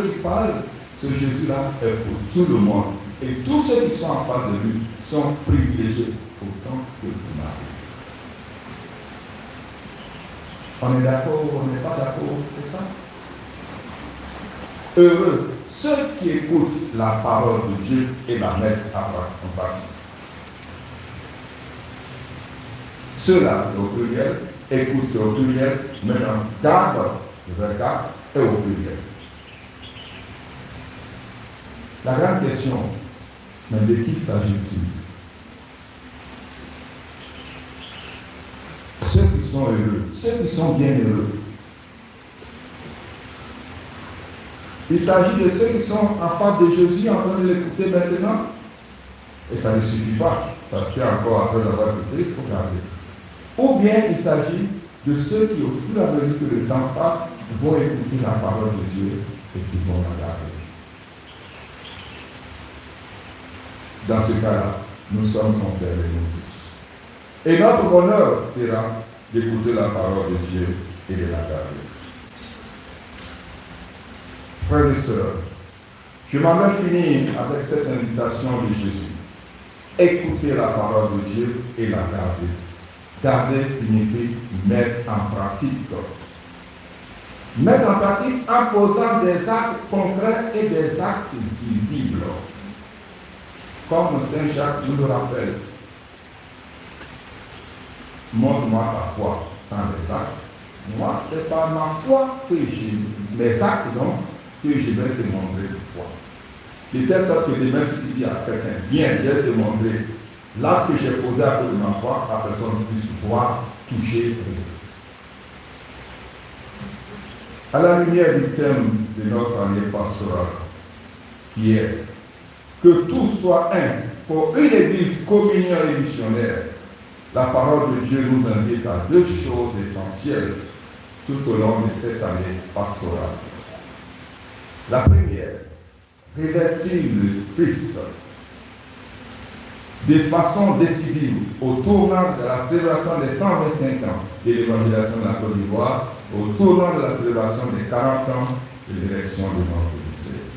qui parle, ce Jésus-là est pour tout le monde. Et tous ceux qui sont en face de lui sont privilégiés autant que Marie. On est d'accord ou on n'est pas d'accord, c'est ça? Heureux ceux qui écoutent la parole de Dieu et la mettent en pratique. Ceux-là, c'est au pluriel, écoute, c'est au pluriel, maintenant, garde, regarde, est au pluriel. La grande question, mais de qui s'agit-il? Ceux qui sont heureux, ceux qui sont bien heureux. Il s'agit de ceux qui sont en face de Jésus en train de l'écouter maintenant. Et ça ne suffit pas, parce qu'encore après avoir écouté, il faut garder. Ou bien il s'agit de ceux qui, au fur et à mesure que le temps passe, vont écouter la parole de Dieu et qui vont la garder. Dans ce cas-là, nous sommes concernés, nous tous. Et notre bonheur sera d'écouter la parole de Dieu et de la garder. Frères et sœurs, je m'en vais finir avec cette invitation de Jésus. Écouter la parole de Dieu et la garder. Garder signifie mettre en pratique. Mettre en pratique en posant des actes concrets et des actes visibles. Comme Saint Jacques nous le rappelle. Montre-moi ta foi sans les actes. Moi, c'est par ma foi que mes actes ont que je vais te montrer une foi. De telle sorte que demain, si tu dis à quelqu'un, viens, je vais te montrer l'acte que j'ai posé à cause de ma foi, la personne puisse voir, toucher. À la lumière du thème de notre année pastorale, qui est que tout soit un, pour une église communion et missionnaire, la parole de Dieu nous invite à deux choses essentielles tout au long de cette année pastorale. La première, revêtir le Christ de façon décisive au tournant de la célébration des 125 ans de l'évangélisation de la Côte d'Ivoire, au tournant de la célébration des 40 ans de l'élection de notre diocèse.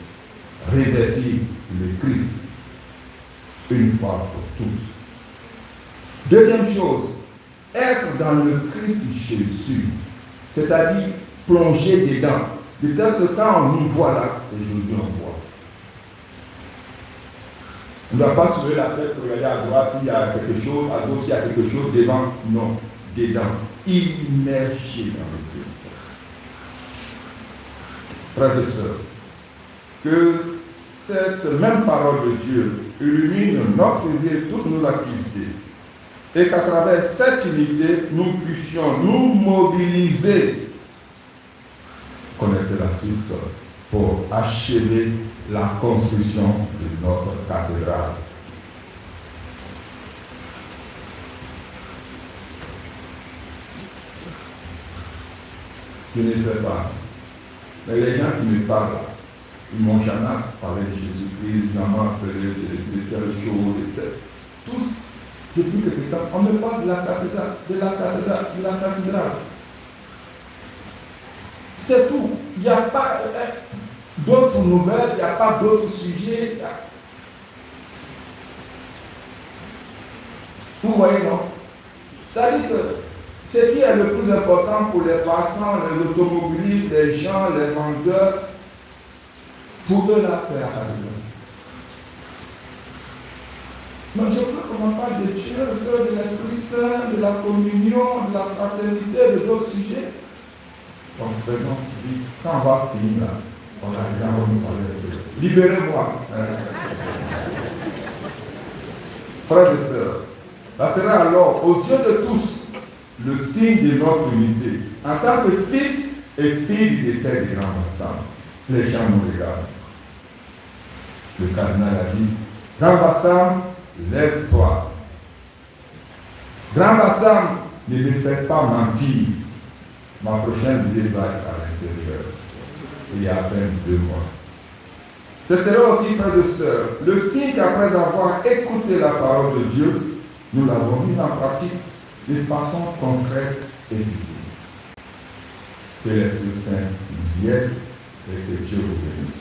Revêtir le Christ une fois pour toutes. Deuxième chose, être dans le Christ Jésus, c'est-à-dire plonger dedans. De telle sorte que quand on nous voit là, c'est Jésus on voit. On ne doit pas se lever la tête pour regarder à droite, il y a quelque chose, à gauche, il y a quelque chose, devant, non, dedans. Immergé dans le Christ. Frères et sœurs, que cette même parole de Dieu illumine notre vie et toutes nos activités. Et qu'à travers cette unité, nous puissions nous mobiliser, connaissez la suite, pour achever la construction de notre cathédrale. Je ne sais pas, mais les gens qui me parlent, ils m'ont jamais parlé de Jésus-Christ, ils m'ont appelé de telle chose, de telle. Tous, depuis quelque temps, on me parle de la cathédrale, de la cathédrale, de la cathédrale. C'est tout. Il n'y a pas d'autres nouvelles, il n'y a pas d'autres sujets. Vous voyez, non? C'est-à-dire que ce qui est le plus important pour les passants, les automobilistes, les gens, les vendeurs, pour eux là, c'est la cathédrale. Donc je veux qu'on parle de Dieu, de l'Esprit Saint, de la communion, de la fraternité, de d'autres sujets. Donc faisons vite. Quand on va finir là, on a déjà nous parler de Dieu. Libérez-moi. Frères et sœurs, ça sera alors aux yeux de tous le signe de notre unité. En tant que fils et filles du décès du grand Bassam, les gens nous regardent. Le cardinal a dit, Grand Bassam, lève-toi. Grand Bassam, ne me faites pas mentir. Ma prochaine visite va être à l'intérieur. Il y a à peine 2 mois. Ce sera aussi, frères et sœurs, le signe qu'après avoir écouté la parole de Dieu, nous l'avons mise en pratique de façon concrète et visible. Que l'Esprit Saint nous y aide et que Dieu vous bénisse.